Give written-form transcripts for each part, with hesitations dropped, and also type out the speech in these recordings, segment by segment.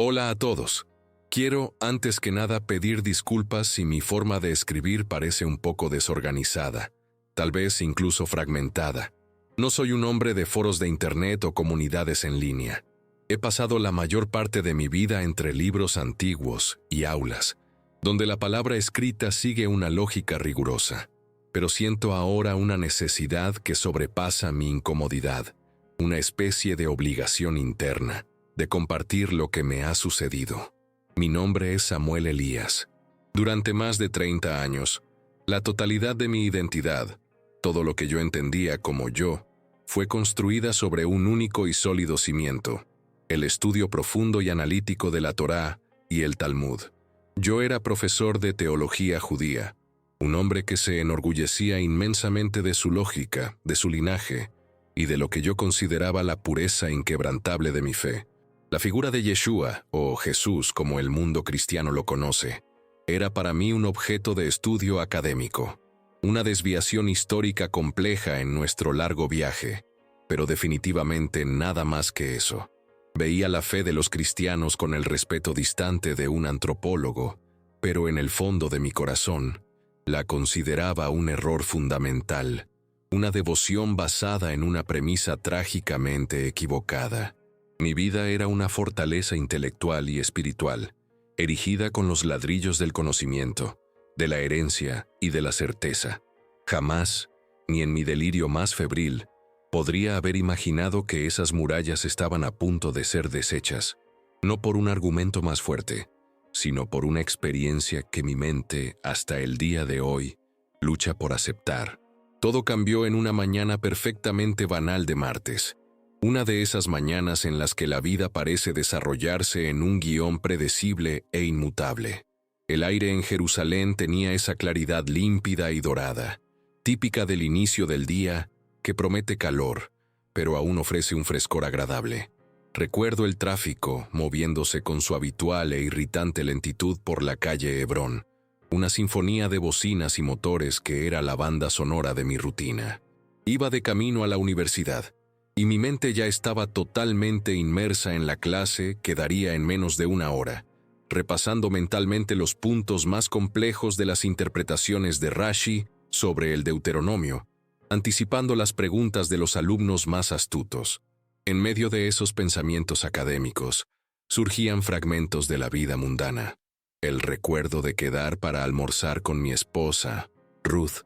Hola a todos. Quiero, antes que nada, pedir disculpas si mi forma de escribir parece un poco desorganizada, tal vez incluso fragmentada. No soy un hombre de foros de internet o comunidades en línea. He pasado la mayor parte de mi vida entre libros antiguos y aulas, donde la palabra escrita sigue una lógica rigurosa. Pero siento ahora una necesidad que sobrepasa mi incomodidad, una especie de obligación interna, de compartir lo que me ha sucedido. Mi nombre es Samuel Elías. Durante más de 30 años, la totalidad de mi identidad, todo lo que yo entendía como yo, fue construida sobre un único y sólido cimiento, el estudio profundo y analítico de la Torá y el Talmud. Yo era profesor de teología judía, un hombre que se enorgullecía inmensamente de su lógica, de su linaje, y de lo que yo consideraba la pureza inquebrantable de mi fe. La figura de Yeshua, o Jesús como el mundo cristiano lo conoce, era para mí un objeto de estudio académico, una desviación histórica compleja en nuestro largo viaje, pero definitivamente nada más que eso. Veía la fe de los cristianos con el respeto distante de un antropólogo, pero en el fondo de mi corazón, la consideraba un error fundamental, una devoción basada en una premisa trágicamente equivocada. Mi vida era una fortaleza intelectual y espiritual, erigida con los ladrillos del conocimiento, de la herencia y de la certeza. Jamás, ni en mi delirio más febril, podría haber imaginado que esas murallas estaban a punto de ser deshechas, no por un argumento más fuerte, sino por una experiencia que mi mente, hasta el día de hoy, lucha por aceptar. Todo cambió en una mañana perfectamente banal de martes. Una de esas mañanas en las que la vida parece desarrollarse en un guión predecible e inmutable. El aire en Jerusalén tenía esa claridad límpida y dorada, típica del inicio del día, que promete calor, pero aún ofrece un frescor agradable. Recuerdo el tráfico moviéndose con su habitual e irritante lentitud por la calle Hebrón, una sinfonía de bocinas y motores que era la banda sonora de mi rutina. Iba de camino a la universidad, y mi mente ya estaba totalmente inmersa en la clase que daría en menos de una hora, repasando mentalmente los puntos más complejos de las interpretaciones de Rashi sobre el Deuteronomio, anticipando las preguntas de los alumnos más astutos. En medio de esos pensamientos académicos, surgían fragmentos de la vida mundana. El recuerdo de quedar para almorzar con mi esposa, Ruth,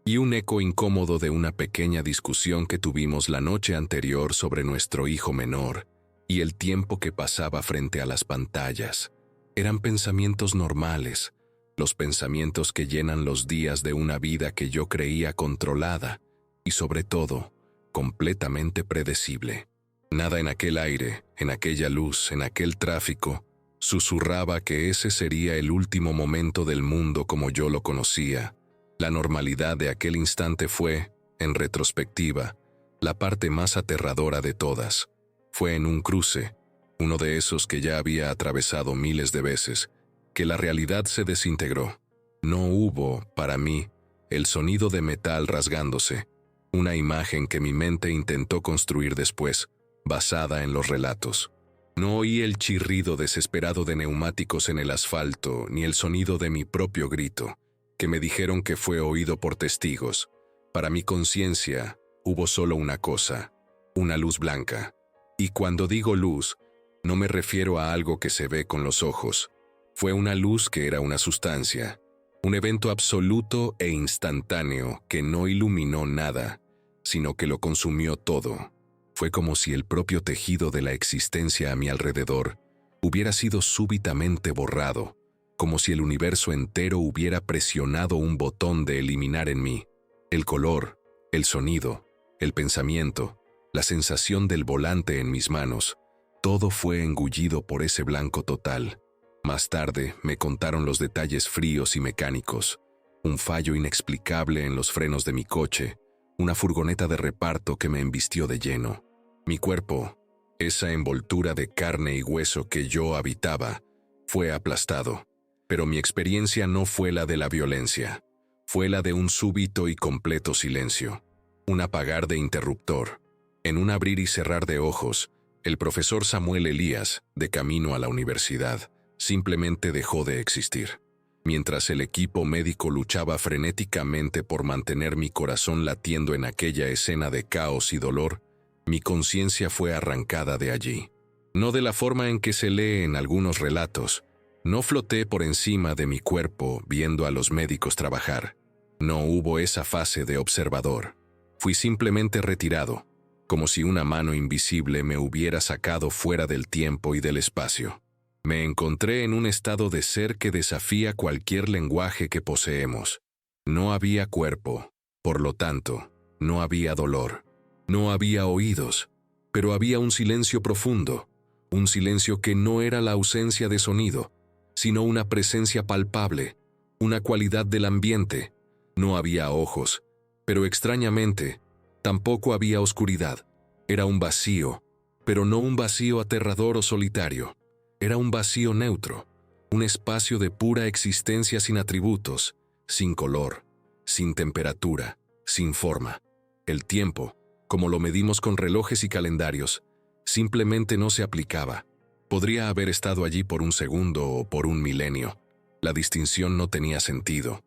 y un eco incómodo de una pequeña discusión que tuvimos la noche anterior sobre nuestro hijo menor y el tiempo que pasaba frente a las pantallas. Eran pensamientos normales, los pensamientos que llenan los días de una vida que yo creía controlada y, sobre todo, completamente predecible. Nada en aquel aire, en aquella luz, en aquel tráfico, susurraba que ese sería el último momento del mundo como yo lo conocía. La normalidad de aquel instante fue, en retrospectiva, la parte más aterradora de todas. Fue en un cruce, uno de esos que ya había atravesado miles de veces, que la realidad se desintegró. No hubo, para mí, el sonido de metal rasgándose, una imagen que mi mente intentó construir después, basada en los relatos. No oí el chirrido desesperado de neumáticos en el asfalto, ni el sonido de mi propio grito, que me dijeron que fue oído por testigos. Para mi conciencia, hubo solo una cosa, una luz blanca. Y cuando digo luz, no me refiero a algo que se ve con los ojos. Fue una luz que era una sustancia, un evento absoluto e instantáneo que no iluminó nada, sino que lo consumió todo. Fue como si el propio tejido de la existencia a mi alrededor hubiera sido súbitamente borrado, como si el universo entero hubiera presionado un botón de eliminar en mí. El color, el sonido, el pensamiento, la sensación del volante en mis manos, todo fue engullido por ese blanco total. Más tarde me contaron los detalles fríos y mecánicos, un fallo inexplicable en los frenos de mi coche, una furgoneta de reparto que me embistió de lleno. Mi cuerpo, esa envoltura de carne y hueso que yo habitaba, fue aplastado. Pero mi experiencia no fue la de la violencia, fue la de un súbito y completo silencio, un apagar de interruptor. En un abrir y cerrar de ojos, El profesor Samuel Elías, de camino a la universidad, simplemente dejó de existir. Mientras el equipo médico luchaba frenéticamente por mantener mi corazón latiendo en aquella escena de caos y dolor, mi conciencia fue arrancada de allí. No de la forma en que se lee en algunos relatos. No floté por encima de mi cuerpo viendo a los médicos trabajar. No hubo esa fase de observador. Fui simplemente retirado, como si una mano invisible me hubiera sacado fuera del tiempo y del espacio. Me encontré en un estado de ser que desafía cualquier lenguaje que poseemos. No había cuerpo, por lo tanto, no había dolor. No había oídos, pero había un silencio profundo, un silencio que no era la ausencia de sonido, sino una presencia palpable, una cualidad del ambiente. No había ojos, pero extrañamente, tampoco había oscuridad. Era un vacío, pero no un vacío aterrador o solitario. Era un vacío neutro, un espacio de pura existencia sin atributos, sin color, sin temperatura, sin forma. El tiempo, como lo medimos con relojes y calendarios, simplemente no se aplicaba. Podría haber estado allí por un segundo o por un milenio. La distinción no tenía sentido.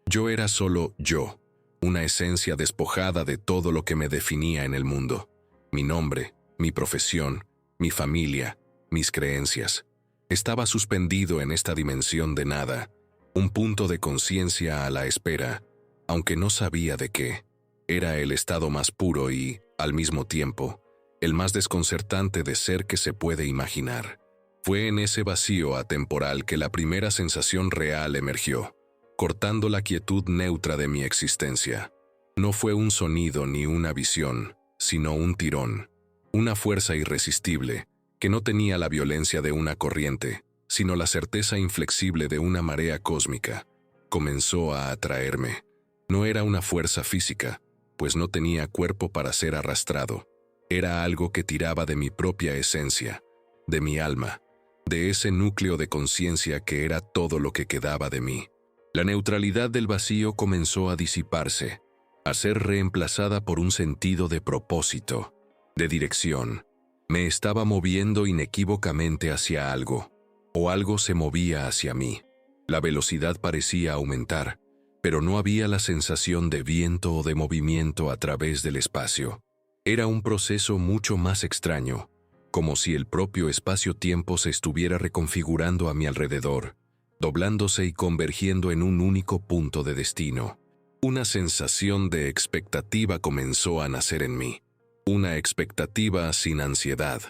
Yo era solo yo, una esencia despojada de todo lo que me definía en el mundo. Mi nombre, mi profesión, mi familia, mis creencias. Estaba suspendido en esta dimensión de nada, un punto de conciencia a la espera, aunque no sabía de qué. Era el estado más puro y, al mismo tiempo, el más desconcertante de ser que se puede imaginar. Fue en ese vacío atemporal que la primera sensación real emergió, cortando la quietud neutra de mi existencia. No fue un sonido ni una visión, sino un tirón, una fuerza irresistible, que no tenía la violencia de una corriente, sino la certeza inflexible de una marea cósmica. Comenzó a atraerme. No era una fuerza física, pues no tenía cuerpo para ser arrastrado. Era algo que tiraba de mi propia esencia, de mi alma, de ese núcleo de conciencia que era todo lo que quedaba de mí. La neutralidad del vacío comenzó a disiparse, a ser reemplazada por un sentido de propósito, de dirección. Me estaba moviendo inequívocamente hacia algo, o algo se movía hacia mí. La velocidad parecía aumentar, pero no había la sensación de viento o de movimiento a través del espacio. Era un proceso mucho más extraño, como si el propio espacio-tiempo se estuviera reconfigurando a mi alrededor, doblándose y convergiendo en un único punto de destino. Una sensación de expectativa comenzó a nacer en mí. Una expectativa sin ansiedad,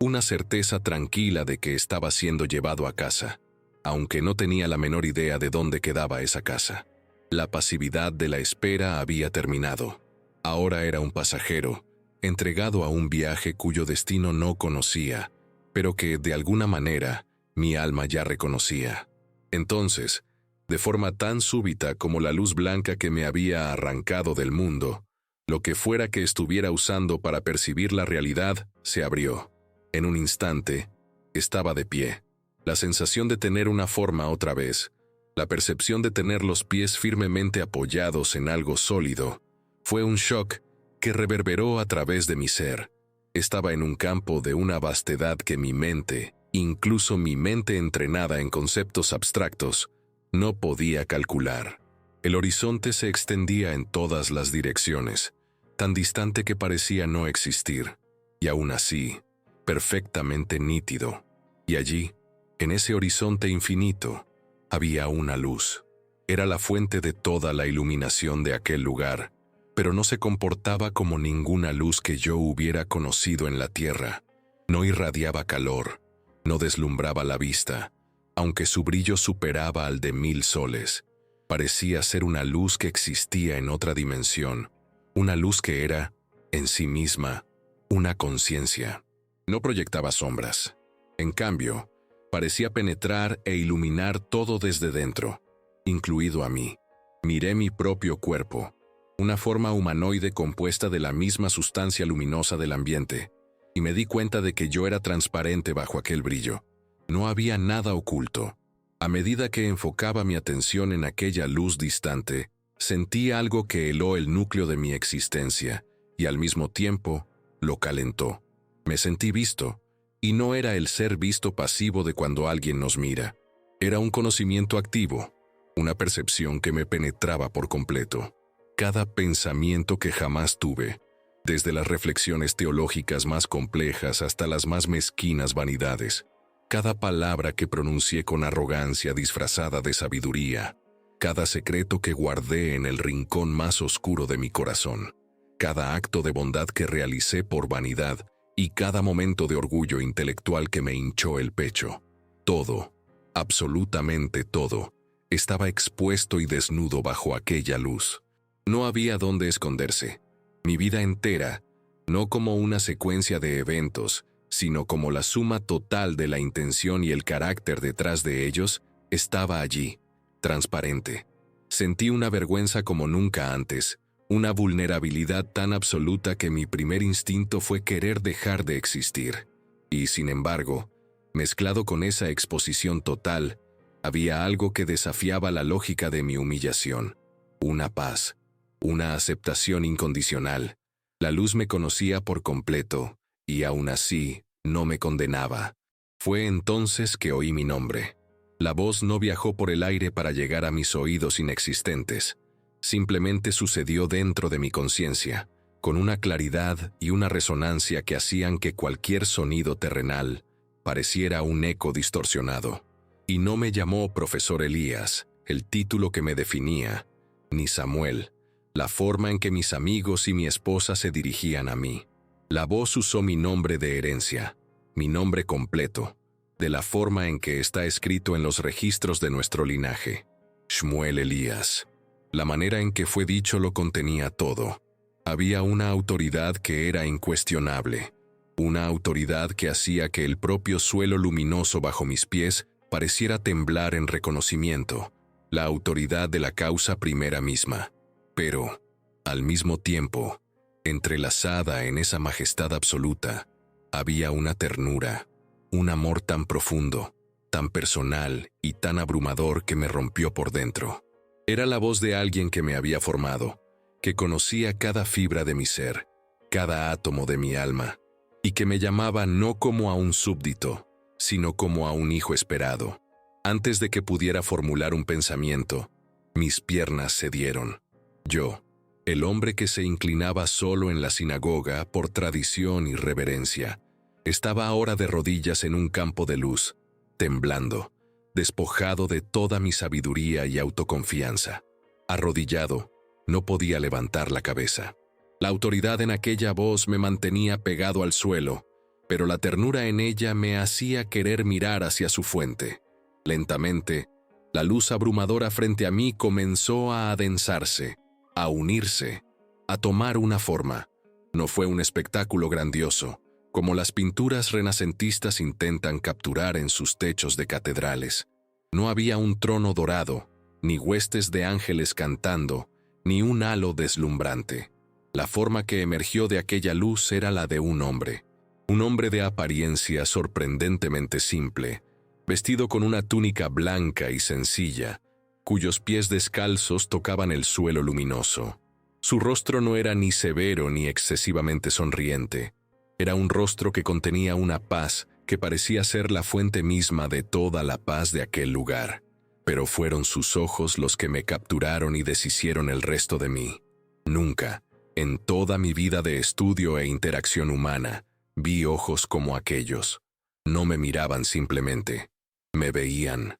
una certeza tranquila de que estaba siendo llevado a casa, aunque no tenía la menor idea de dónde quedaba esa casa. La pasividad de la espera había terminado. Ahora era un pasajero, entregado a un viaje cuyo destino no conocía, pero que, de alguna manera, mi alma ya reconocía. Entonces, de forma tan súbita como la luz blanca que me había arrancado del mundo, lo que fuera que estuviera usando para percibir la realidad se abrió. En un instante, estaba de pie. La sensación de tener una forma otra vez, la percepción de tener los pies firmemente apoyados en algo sólido, fue un shock que reverberó a través de mi ser. Estaba en un campo de una vastedad que mi mente, incluso mi mente entrenada en conceptos abstractos, no podía calcular. El horizonte se extendía en todas las direcciones, tan distante que parecía no existir, y aún así, perfectamente nítido. Y allí, en ese horizonte infinito, había una luz. Era la fuente de toda la iluminación de aquel lugar, pero no se comportaba como ninguna luz que yo hubiera conocido en la tierra. No irradiaba calor, no deslumbraba la vista, aunque su brillo superaba al de 1000 soles. Parecía ser una luz que existía en otra dimensión, una luz que era, en sí misma, una conciencia. No proyectaba sombras. En cambio, parecía penetrar e iluminar todo desde dentro, incluido a mí. Miré mi propio cuerpo, una forma humanoide compuesta de la misma sustancia luminosa del ambiente, y me di cuenta de que yo era transparente bajo aquel brillo. No había nada oculto. A medida que enfocaba mi atención en aquella luz distante, sentí algo que heló el núcleo de mi existencia, y al mismo tiempo, lo calentó. Me sentí visto, y no era el ser visto pasivo de cuando alguien nos mira. Era un conocimiento activo, una percepción que me penetraba por completo. Cada pensamiento que jamás tuve, desde las reflexiones teológicas más complejas hasta las más mezquinas vanidades, cada palabra que pronuncié con arrogancia disfrazada de sabiduría, cada secreto que guardé en el rincón más oscuro de mi corazón, cada acto de bondad que realicé por vanidad y cada momento de orgullo intelectual que me hinchó el pecho. Todo, absolutamente todo, estaba expuesto y desnudo bajo aquella luz. No había dónde esconderse. Mi vida entera, no como una secuencia de eventos, sino como la suma total de la intención y el carácter detrás de ellos, estaba allí, transparente. Sentí una vergüenza como nunca antes, una vulnerabilidad tan absoluta que mi primer instinto fue querer dejar de existir. Y, sin embargo, mezclado con esa exposición total, había algo que desafiaba la lógica de mi humillación. Una paz, una aceptación incondicional. La luz me conocía por completo, y aún así no me condenaba. Fue entonces que oí mi nombre. La voz no viajó por el aire para llegar a mis oídos inexistentes. Simplemente sucedió dentro de mi conciencia, con una claridad y una resonancia que hacían que cualquier sonido terrenal pareciera un eco distorsionado. Y no me llamó Profesor Elías, el título que me definía, ni Samuel, la forma en que mis amigos y mi esposa se dirigían a mí. La voz usó mi nombre de herencia, mi nombre completo, de la forma en que está escrito en los registros de nuestro linaje. Shmuel Elías. La manera en que fue dicho lo contenía todo. Había una autoridad que era incuestionable, una autoridad que hacía que el propio suelo luminoso bajo mis pies pareciera temblar en reconocimiento, la autoridad de la causa primera misma. Pero, al mismo tiempo, entrelazada en esa majestad absoluta, había una ternura, un amor tan profundo, tan personal y tan abrumador que me rompió por dentro. Era la voz de alguien que me había formado, que conocía cada fibra de mi ser, cada átomo de mi alma, y que me llamaba no como a un súbdito, sino como a un hijo esperado. Antes de que pudiera formular un pensamiento, mis piernas cedieron. Yo, el hombre que se inclinaba solo en la sinagoga por tradición y reverencia, estaba ahora de rodillas en un campo de luz, temblando, despojado de toda mi sabiduría y autoconfianza. Arrodillado, no podía levantar la cabeza. La autoridad en aquella voz me mantenía pegado al suelo, pero la ternura en ella me hacía querer mirar hacia su fuente. Lentamente, la luz abrumadora frente a mí comenzó a adensarse, a unirse, a tomar una forma. No fue un espectáculo grandioso, como las pinturas renacentistas intentan capturar en sus techos de catedrales. No había un trono dorado, ni huestes de ángeles cantando, ni un halo deslumbrante. La forma que emergió de aquella luz era la de un hombre de apariencia sorprendentemente simple, vestido con una túnica blanca y sencilla, cuyos pies descalzos tocaban el suelo luminoso. Su rostro no era ni severo ni excesivamente sonriente. Era un rostro que contenía una paz que parecía ser la fuente misma de toda la paz de aquel lugar. Pero fueron sus ojos los que me capturaron y deshicieron el resto de mí. Nunca, en toda mi vida de estudio e interacción humana, vi ojos como aquellos. No me miraban simplemente. Me veían.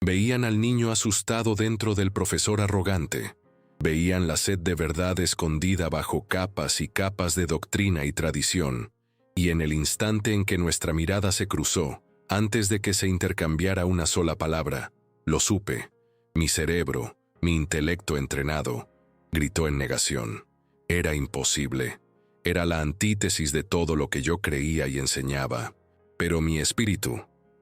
Veían al niño asustado dentro del profesor arrogante. Veían la sed de verdad escondida bajo capas y capas de doctrina y tradición. Y en el instante en que nuestra mirada se cruzó, antes de que se intercambiara una sola palabra, lo supe. Mi cerebro, mi intelecto entrenado, gritó en negación. Era imposible. Era la antítesis de todo lo que yo creía y enseñaba. Pero mi espíritu,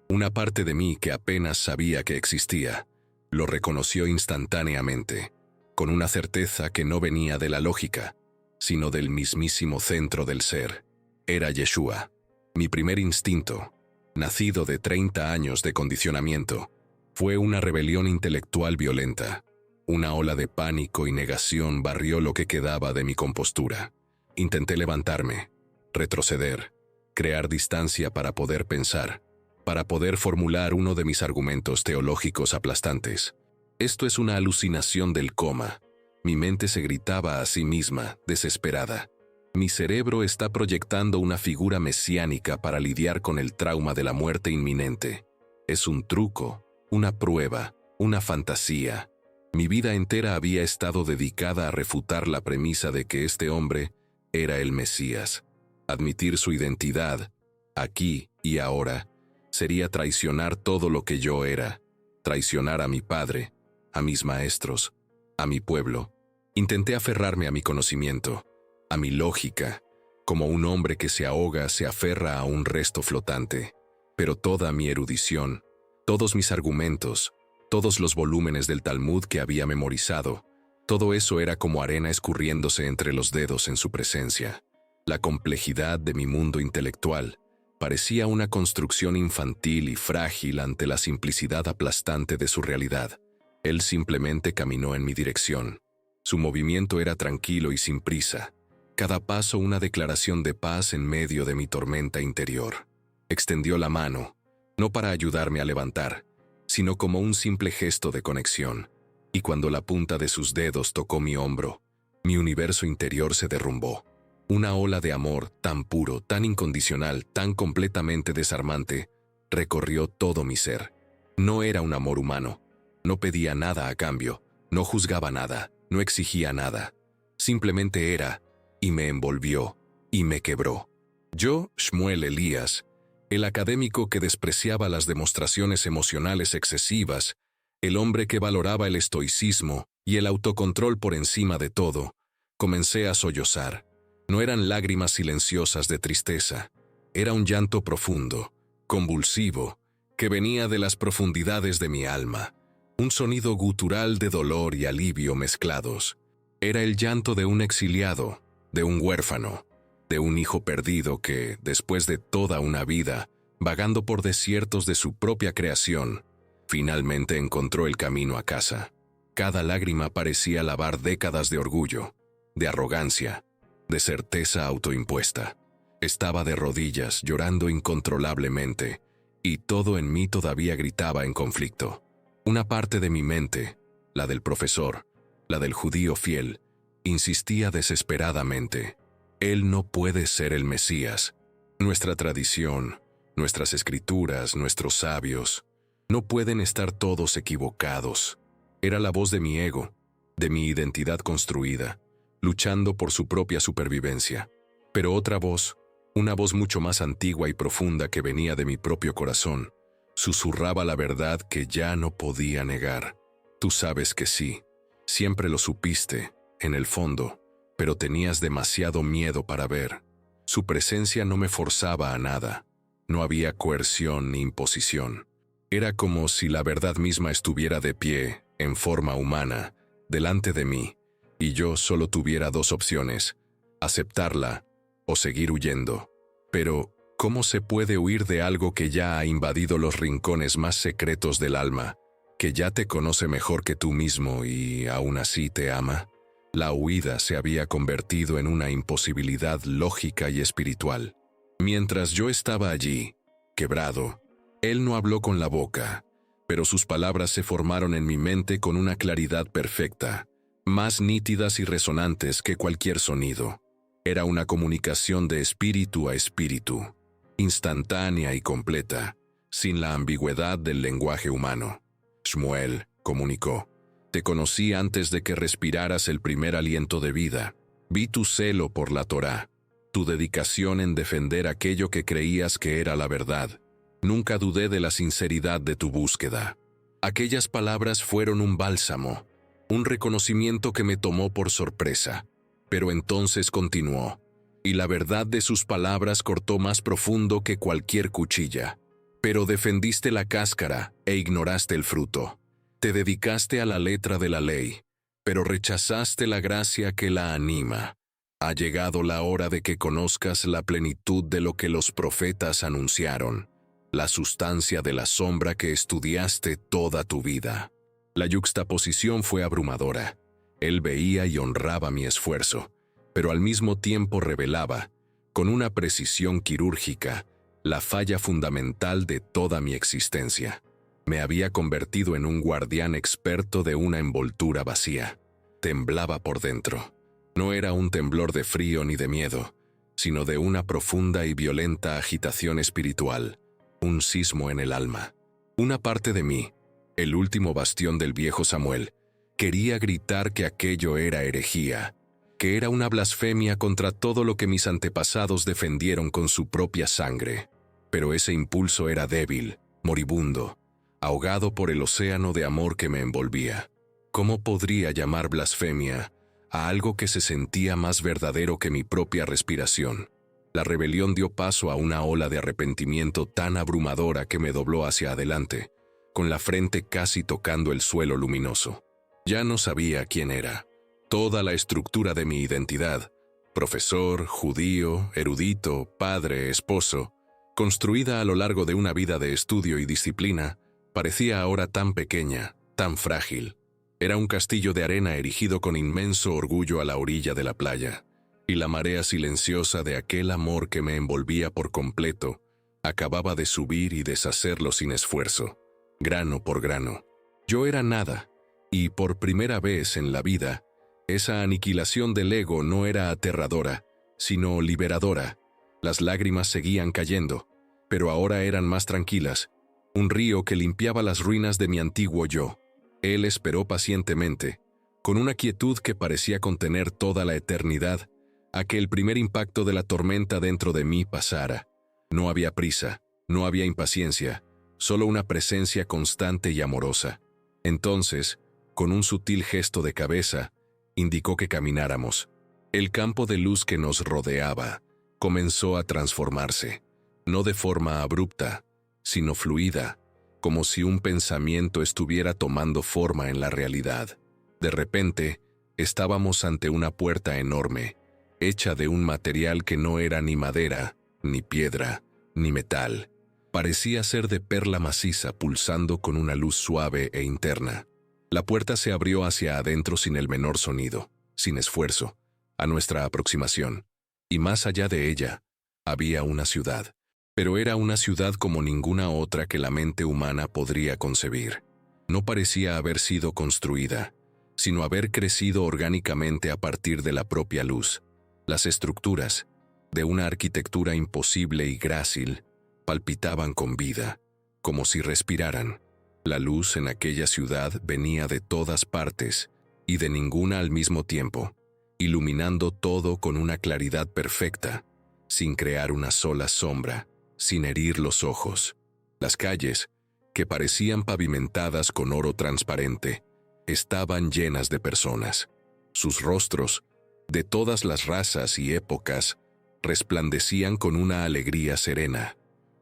una parte de mí que apenas sabía que existía, lo reconoció instantáneamente, con una certeza que no venía de la lógica, sino del mismísimo centro del ser. Era Yeshua. Mi primer instinto, nacido de 30 años de condicionamiento, fue una rebelión intelectual violenta. Una ola de pánico y negación barrió lo que quedaba de mi compostura. Intenté levantarme, retroceder, crear distancia para poder pensar, para poder formular uno de mis argumentos teológicos aplastantes. Esto es una alucinación del coma. Mi mente se gritaba a sí misma, desesperada. Mi cerebro está proyectando una figura mesiánica para lidiar con el trauma de la muerte inminente. Es un truco, una prueba, una fantasía. Mi vida entera había estado dedicada a refutar la premisa de que este hombre era el Mesías. Admitir su identidad, aquí y ahora, sería traicionar todo lo que yo era, traicionar a mi padre, a mis maestros, a mi pueblo. Intenté aferrarme a mi conocimiento, a mi lógica, como un hombre que se ahoga se aferra a un resto flotante. Pero toda mi erudición, todos mis argumentos, todos los volúmenes del Talmud que había memorizado, todo eso era como arena escurriéndose entre los dedos en su presencia. La complejidad de mi mundo intelectual parecía una construcción infantil y frágil ante la simplicidad aplastante de su realidad. Él simplemente caminó en mi dirección. Su movimiento era tranquilo y sin prisa. Cada paso una declaración de paz en medio de mi tormenta interior. Extendió la mano, no para ayudarme a levantar, sino como un simple gesto de conexión. Y cuando la punta de sus dedos tocó mi hombro, mi universo interior se derrumbó. Una ola de amor tan puro, tan incondicional, tan completamente desarmante, recorrió todo mi ser. No era un amor humano. No pedía nada a cambio, no juzgaba nada, no exigía nada. Simplemente era, y me envolvió, y me quebró. Yo, Shmuel Elías, el académico que despreciaba las demostraciones emocionales excesivas, el hombre que valoraba el estoicismo y el autocontrol por encima de todo, comencé a sollozar. No eran lágrimas silenciosas de tristeza, era un llanto profundo, convulsivo, que venía de las profundidades de mi alma. Un sonido gutural de dolor y alivio mezclados. Era el llanto de un exiliado, de un huérfano, de un hijo perdido que, después de toda una vida, vagando por desiertos de su propia creación, finalmente encontró el camino a casa. Cada lágrima parecía lavar décadas de orgullo, de arrogancia, de certeza autoimpuesta. Estaba de rodillas, llorando incontrolablemente, y todo en mí todavía gritaba en conflicto. Una parte de mi mente, la del profesor, la del judío fiel, insistía desesperadamente. Él no puede ser el Mesías. Nuestra tradición, nuestras escrituras, nuestros sabios, no pueden estar todos equivocados. Era la voz de mi ego, de mi identidad construida, luchando por su propia supervivencia. Pero otra voz, una voz mucho más antigua y profunda que venía de mi propio corazón, susurraba la verdad que ya no podía negar. Tú sabes que sí, siempre lo supiste, en el fondo, pero tenías demasiado miedo para ver. Su presencia no me forzaba a nada. No había coerción ni imposición. Era como si la verdad misma estuviera de pie, en forma humana, delante de mí, y yo solo tuviera dos opciones: aceptarla o seguir huyendo. Pero, ¿cómo se puede huir de algo que ya ha invadido los rincones más secretos del alma, que ya te conoce mejor que tú mismo y aún así te ama? La huida se había convertido en una imposibilidad lógica y espiritual. Mientras yo estaba allí, quebrado, él no habló con la boca, pero sus palabras se formaron en mi mente con una claridad perfecta, más nítidas y resonantes que cualquier sonido. Era una comunicación de espíritu a espíritu, instantánea y completa, sin la ambigüedad del lenguaje humano. Shmuel, comunicó, te conocí antes de que respiraras el primer aliento de vida. Vi tu celo por la Torá, tu dedicación en defender aquello que creías que era la verdad. Nunca dudé de la sinceridad de tu búsqueda. Aquellas palabras fueron un bálsamo, un reconocimiento que me tomó por sorpresa. Pero entonces continuó, y la verdad de sus palabras cortó más profundo que cualquier cuchilla. Pero defendiste la cáscara e ignoraste el fruto. Te dedicaste a la letra de la ley, pero rechazaste la gracia que la anima. Ha llegado la hora de que conozcas la plenitud de lo que los profetas anunciaron, la sustancia de la sombra que estudiaste toda tu vida. La yuxtaposición fue abrumadora. Él veía y honraba mi esfuerzo, pero al mismo tiempo revelaba, con una precisión quirúrgica, la falla fundamental de toda mi existencia. Me había convertido en un guardián experto de una envoltura vacía. Temblaba por dentro. No era un temblor de frío ni de miedo, sino de una profunda y violenta agitación espiritual, un sismo en el alma. Una parte de mí, el último bastión del viejo Samuel, quería gritar que aquello era herejía, que era una blasfemia contra todo lo que mis antepasados defendieron con su propia sangre. Pero ese impulso era débil, moribundo, ahogado por el océano de amor que me envolvía. ¿Cómo podría llamar blasfemia a algo que se sentía más verdadero que mi propia respiración? La rebelión dio paso a una ola de arrepentimiento tan abrumadora que me dobló hacia adelante, con la frente casi tocando el suelo luminoso. Ya no sabía quién era. Toda la estructura de mi identidad, profesor, judío, erudito, padre, esposo, construida a lo largo de una vida de estudio y disciplina, parecía ahora tan pequeña, tan frágil. Era un castillo de arena erigido con inmenso orgullo a la orilla de la playa, y la marea silenciosa de aquel amor que me envolvía por completo acababa de subir y deshacerlo sin esfuerzo, grano por grano. Yo era nada, y por primera vez en la vida, esa aniquilación del ego no era aterradora, sino liberadora. Las lágrimas seguían cayendo, pero ahora eran más tranquilas, un río que limpiaba las ruinas de mi antiguo yo. Él esperó pacientemente, con una quietud que parecía contener toda la eternidad, a que el primer impacto de la tormenta dentro de mí pasara. No había prisa, no había impaciencia, solo una presencia constante y amorosa. Entonces, con un sutil gesto de cabeza, indicó que camináramos. El campo de luz que nos rodeaba comenzó a transformarse, no de forma abrupta, sino fluida, como si un pensamiento estuviera tomando forma en la realidad. De repente, estábamos ante una puerta enorme, hecha de un material que no era ni madera, ni piedra, ni metal. Parecía ser de perla maciza pulsando con una luz suave e interna. La puerta se abrió hacia adentro sin el menor sonido, sin esfuerzo, a nuestra aproximación. Y más allá de ella, había una ciudad. Pero era una ciudad como ninguna otra que la mente humana podría concebir. No parecía haber sido construida, sino haber crecido orgánicamente a partir de la propia luz. Las estructuras, de una arquitectura imposible y grácil, palpitaban con vida, como si respiraran. La luz en aquella ciudad venía de todas partes y de ninguna al mismo tiempo, iluminando todo con una claridad perfecta, sin crear una sola sombra, sin herir los ojos. Las calles, que parecían pavimentadas con oro transparente, estaban llenas de personas. Sus rostros, de todas las razas y épocas, resplandecían con una alegría serena,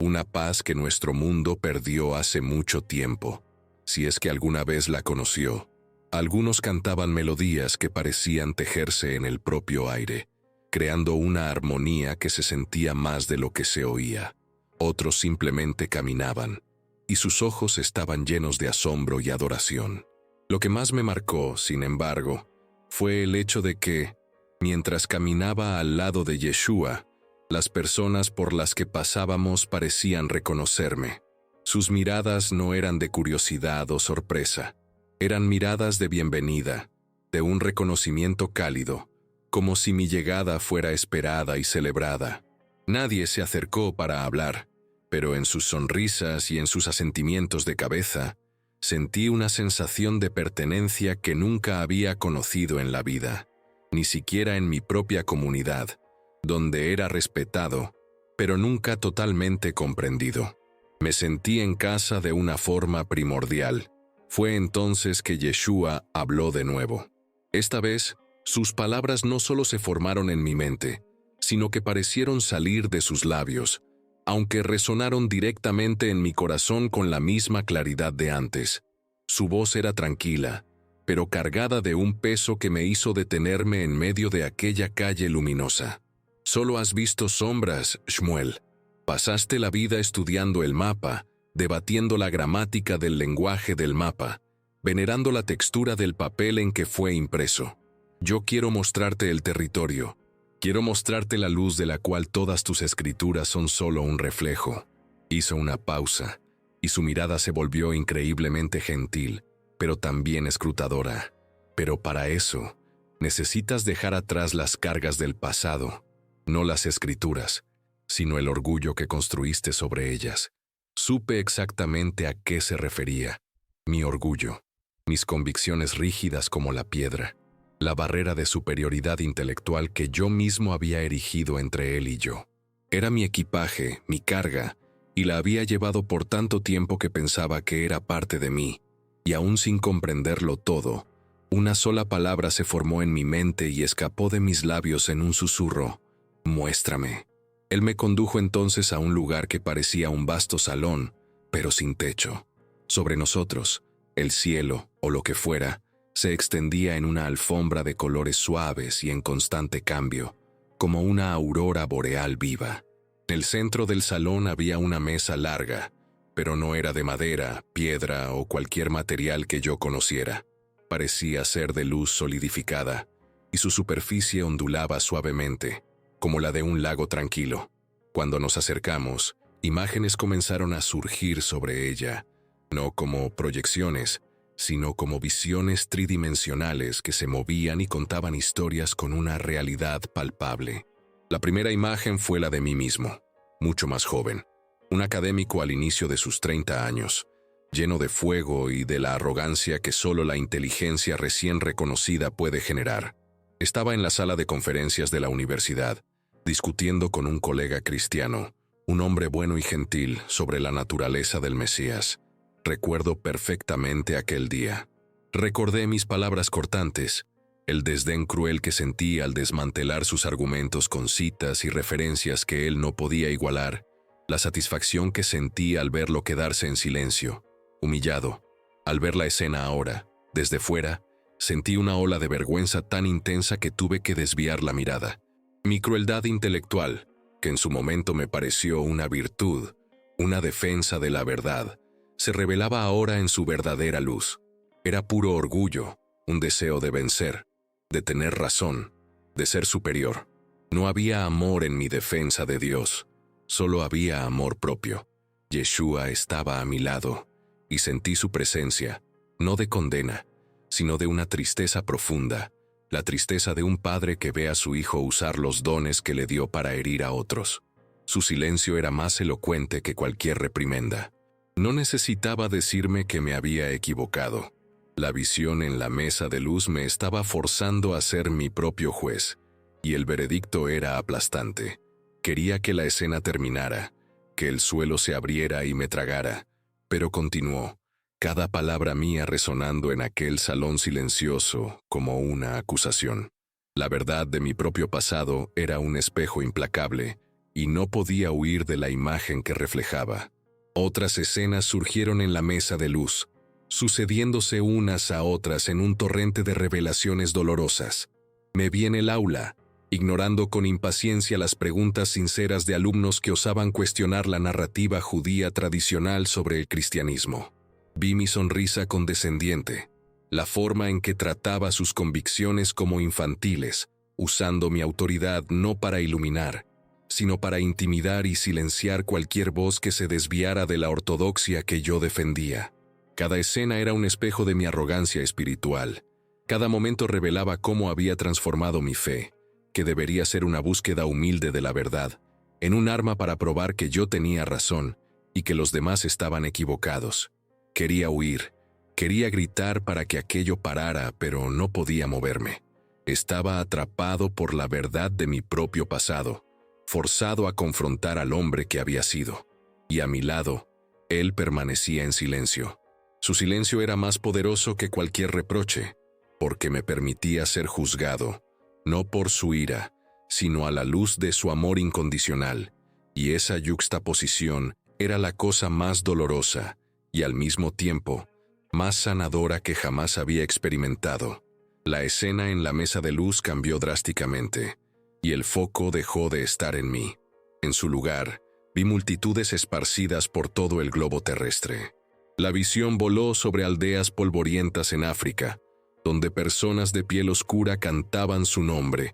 una paz que nuestro mundo perdió hace mucho tiempo, si es que alguna vez la conoció. Algunos cantaban melodías que parecían tejerse en el propio aire, creando una armonía que se sentía más de lo que se oía. Otros simplemente caminaban, y sus ojos estaban llenos de asombro y adoración. Lo que más me marcó, sin embargo, fue el hecho de que, mientras caminaba al lado de Yeshua, las personas por las que pasábamos parecían reconocerme. Sus miradas no eran de curiosidad o sorpresa, eran miradas de bienvenida, de un reconocimiento cálido, como si mi llegada fuera esperada y celebrada. Nadie se acercó para hablar, pero en sus sonrisas y en sus asentimientos de cabeza, sentí una sensación de pertenencia que nunca había conocido en la vida, ni siquiera en mi propia comunidad, donde era respetado, pero nunca totalmente comprendido. Me sentí en casa de una forma primordial. Fue entonces que Yeshua habló de nuevo. Esta vez, sus palabras no solo se formaron en mi mente, sino que parecieron salir de sus labios, aunque resonaron directamente en mi corazón con la misma claridad de antes. Su voz era tranquila, pero cargada de un peso que me hizo detenerme en medio de aquella calle luminosa. Solo has visto sombras, Shmuel. Pasaste la vida estudiando el mapa, debatiendo la gramática del lenguaje del mapa, venerando la textura del papel en que fue impreso. Yo quiero mostrarte el territorio, Quiero mostrarte la luz de la cual todas tus escrituras son solo un reflejo. Hizo una pausa, y su mirada se volvió increíblemente gentil, pero también escrutadora. Pero para eso, necesitas dejar atrás las cargas del pasado, no las escrituras, sino el orgullo que construiste sobre ellas. Supe exactamente a qué se refería. Mi orgullo, mis convicciones rígidas como la piedra, la barrera de superioridad intelectual que yo mismo había erigido entre él y yo. Era mi equipaje, mi carga, y la había llevado por tanto tiempo que pensaba que era parte de mí, y aún sin comprenderlo todo, una sola palabra se formó en mi mente y escapó de mis labios en un susurro: «Muéstrame». Él me condujo entonces a un lugar que parecía un vasto salón, pero sin techo. Sobre nosotros, el cielo, o lo que fuera, se extendía en una alfombra de colores suaves y en constante cambio, como una aurora boreal viva. En el centro del salón había una mesa larga, pero no era de madera, piedra o cualquier material que yo conociera. Parecía ser de luz solidificada, y su superficie ondulaba suavemente, como la de un lago tranquilo. Cuando nos acercamos, imágenes comenzaron a surgir sobre ella, no como proyecciones, sino como visiones tridimensionales que se movían y contaban historias con una realidad palpable. La primera imagen fue la de mí mismo, mucho más joven, un académico al inicio de sus 30 años, lleno de fuego y de la arrogancia que solo la inteligencia recién reconocida puede generar. Estaba en la sala de conferencias de la universidad, discutiendo con un colega cristiano, un hombre bueno y gentil, sobre la naturaleza del Mesías. Recuerdo perfectamente aquel día. Recordé mis palabras cortantes, el desdén cruel que sentí al desmantelar sus argumentos con citas y referencias que él no podía igualar, la satisfacción que sentí al verlo quedarse en silencio, humillado. Al ver la escena ahora, desde fuera, sentí una ola de vergüenza tan intensa que tuve que desviar la mirada. Mi crueldad intelectual, que en su momento me pareció una virtud, una defensa de la verdad, se revelaba ahora en su verdadera luz. Era puro orgullo, un deseo de vencer, de tener razón, de ser superior. No había amor en mi defensa de Dios, solo había amor propio. Yeshua estaba a mi lado, y sentí su presencia, no de condena, sino de una tristeza profunda, la tristeza de un padre que ve a su hijo usar los dones que le dio para herir a otros. Su silencio era más elocuente que cualquier reprimenda. No necesitaba decirme que me había equivocado. La visión en la mesa de luz me estaba forzando a ser mi propio juez, y el veredicto era aplastante. Quería que la escena terminara, que el suelo se abriera y me tragara, pero continuó, cada palabra mía resonando en aquel salón silencioso como una acusación. La verdad de mi propio pasado era un espejo implacable, y no podía huir de la imagen que reflejaba. Otras escenas surgieron en la mesa de luz, sucediéndose unas a otras en un torrente de revelaciones dolorosas. Me vi en el aula, ignorando con impaciencia las preguntas sinceras de alumnos que osaban cuestionar la narrativa judía tradicional sobre el cristianismo. Vi mi sonrisa condescendiente, la forma en que trataba sus convicciones como infantiles, usando mi autoridad no para iluminar, sino para intimidar y silenciar cualquier voz que se desviara de la ortodoxia que yo defendía. Cada escena era un espejo de mi arrogancia espiritual. Cada momento revelaba cómo había transformado mi fe, que debería ser una búsqueda humilde de la verdad, en un arma para probar que yo tenía razón y que los demás estaban equivocados. Quería huir, quería gritar para que aquello parara, pero no podía moverme. Estaba atrapado por la verdad de mi propio pasado, forzado a confrontar al hombre que había sido. Y a mi lado, él permanecía en silencio. Su silencio era más poderoso que cualquier reproche, porque me permitía ser juzgado, no por su ira, sino a la luz de su amor incondicional, y esa yuxtaposición era la cosa más dolorosa, y al mismo tiempo, más sanadora que jamás había experimentado. La escena en la mesa de luz cambió drásticamente, y el foco dejó de estar en mí. En su lugar, vi multitudes esparcidas por todo el globo terrestre. La visión voló sobre aldeas polvorientas en África, donde personas de piel oscura cantaban su nombre,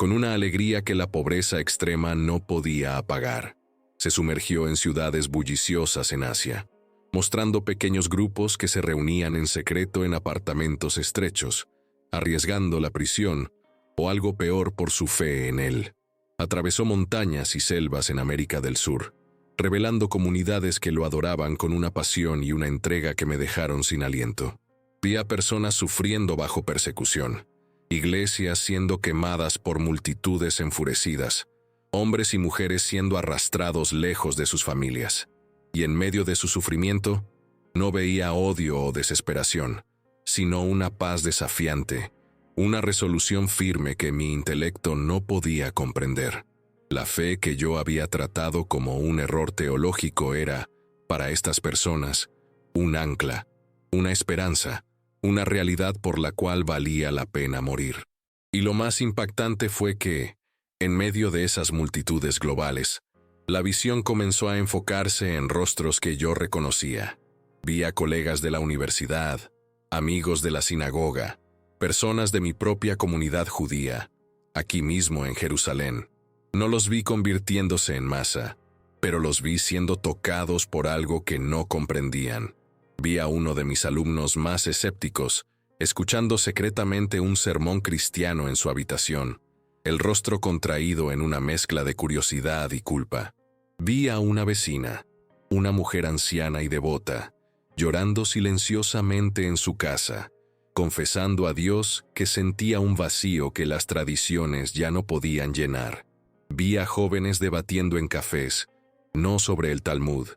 con una alegría que la pobreza extrema no podía apagar. Se sumergió en ciudades bulliciosas en Asia, mostrando pequeños grupos que se reunían en secreto en apartamentos estrechos, arriesgando la prisión o algo peor por su fe en él. Atravesó montañas y selvas en América del Sur, revelando comunidades que lo adoraban con una pasión y una entrega que me dejaron sin aliento. Vi a personas sufriendo bajo persecución, iglesias siendo quemadas por multitudes enfurecidas, hombres y mujeres siendo arrastrados lejos de sus familias. Y en medio de su sufrimiento, no veía odio o desesperación, sino una paz desafiante, una resolución firme que mi intelecto no podía comprender. La fe que yo había tratado como un error teológico era, para estas personas, un ancla, una esperanza, una realidad por la cual valía la pena morir. Y lo más impactante fue que, en medio de esas multitudes globales, la visión comenzó a enfocarse en rostros que yo reconocía. Vi a colegas de la universidad, amigos de la sinagoga, personas de mi propia comunidad judía, aquí mismo en Jerusalén. No los vi convirtiéndose en masa, pero los vi siendo tocados por algo que no comprendían. Vi a uno de mis alumnos más escépticos, escuchando secretamente un sermón cristiano en su habitación, el rostro contraído en una mezcla de curiosidad y culpa. Vi a una vecina, una mujer anciana y devota, llorando silenciosamente en su casa, confesando a Dios que sentía un vacío que las tradiciones ya no podían llenar. Vi a jóvenes debatiendo en cafés, no sobre el Talmud,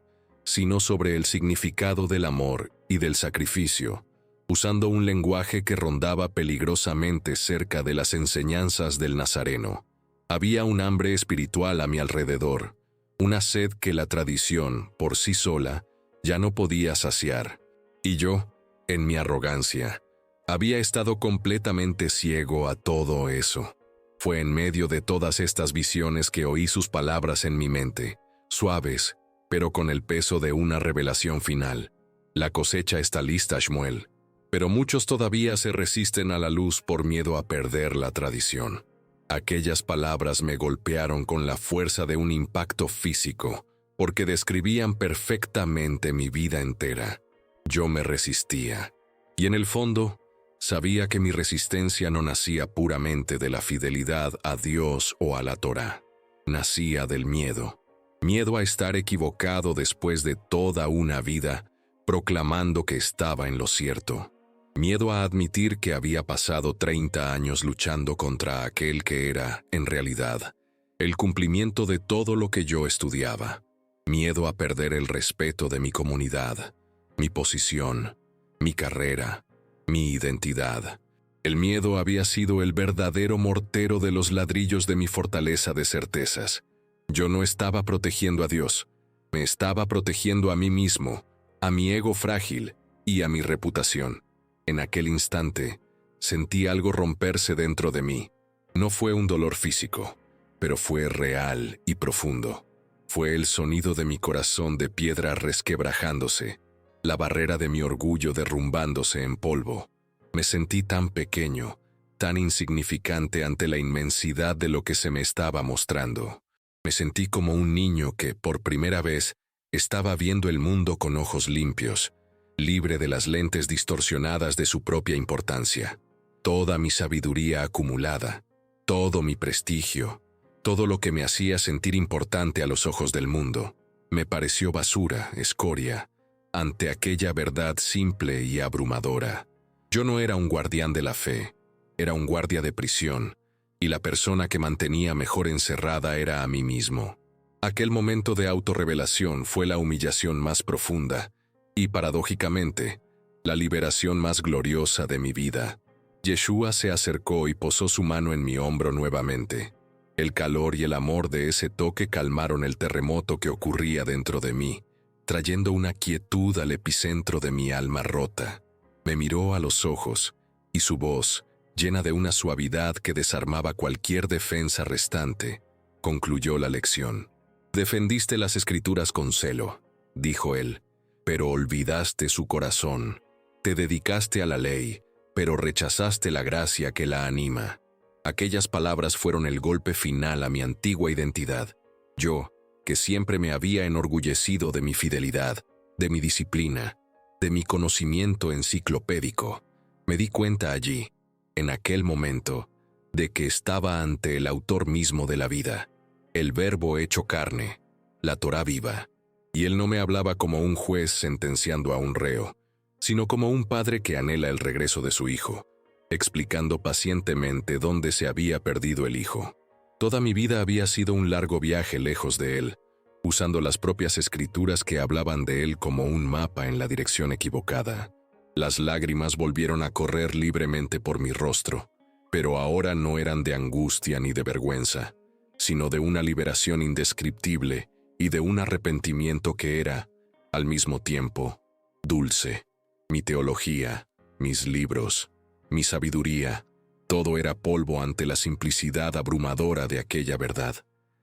sino sobre el significado del amor y del sacrificio, usando un lenguaje que rondaba peligrosamente cerca de las enseñanzas del Nazareno. Había un hambre espiritual a mi alrededor, una sed que la tradición, por sí sola, ya no podía saciar. Y yo, en mi arrogancia, había estado completamente ciego a todo eso. Fue en medio de todas estas visiones que oí sus palabras en mi mente, suaves, pero con el peso de una revelación final. La cosecha está lista, Shmuel, pero muchos todavía se resisten a la luz por miedo a perder la tradición. Aquellas palabras me golpearon con la fuerza de un impacto físico, porque describían perfectamente mi vida entera. Yo me resistía, y en el fondo, sabía que mi resistencia no nacía puramente de la fidelidad a Dios o a la Torá. Nacía del miedo. Miedo a estar equivocado después de toda una vida, proclamando que estaba en lo cierto. Miedo a admitir que había pasado 30 años luchando contra aquel que era, en realidad, el cumplimiento de todo lo que yo estudiaba. Miedo a perder el respeto de mi comunidad, mi posición, mi carrera, mi identidad. El miedo había sido el verdadero mortero de los ladrillos de mi fortaleza de certezas. Yo no estaba protegiendo a Dios, me estaba protegiendo a mí mismo, a mi ego frágil y a mi reputación. En aquel instante, sentí algo romperse dentro de mí. No fue un dolor físico, pero fue real y profundo. Fue el sonido de mi corazón de piedra resquebrajándose, la barrera de mi orgullo derrumbándose en polvo. Me sentí tan pequeño, tan insignificante ante la inmensidad de lo que se me estaba mostrando. Me sentí como un niño que, por primera vez, estaba viendo el mundo con ojos limpios, libre de las lentes distorsionadas de su propia importancia. Toda mi sabiduría acumulada, todo mi prestigio, todo lo que me hacía sentir importante a los ojos del mundo, me pareció basura, escoria, ante aquella verdad simple y abrumadora. Yo no era un guardián de la fe, era un guardia de prisión, y la persona que mantenía mejor encerrada era a mí mismo. Aquel momento de autorrevelación fue la humillación más profunda, y paradójicamente, la liberación más gloriosa de mi vida. Yeshua se acercó y posó su mano en mi hombro nuevamente. El calor y el amor de ese toque calmaron el terremoto que ocurría dentro de mí, trayendo una quietud al epicentro de mi alma rota. Me miró a los ojos, y su voz, llena de una suavidad que desarmaba cualquier defensa restante, concluyó la lección. «Defendiste las Escrituras con celo», dijo él, «pero olvidaste su corazón. Te dedicaste a la ley, pero rechazaste la gracia que la anima. Aquellas palabras fueron el golpe final a mi antigua identidad. Yo, que siempre me había enorgullecido de mi fidelidad, de mi disciplina, de mi conocimiento enciclopédico, me di cuenta allí, en aquel momento, de que estaba ante el autor mismo de la vida, el Verbo hecho carne, la Torá viva. Y él no me hablaba como un juez sentenciando a un reo, sino como un padre que anhela el regreso de su hijo, explicando pacientemente dónde se había perdido el hijo. Toda mi vida había sido un largo viaje lejos de él, usando las propias escrituras que hablaban de él como un mapa en la dirección equivocada. Las lágrimas volvieron a correr libremente por mi rostro, pero ahora no eran de angustia ni de vergüenza, sino de una liberación indescriptible y de un arrepentimiento que era, al mismo tiempo, dulce. Mi teología, mis libros, mi sabiduría, todo era polvo ante la simplicidad abrumadora de aquella verdad.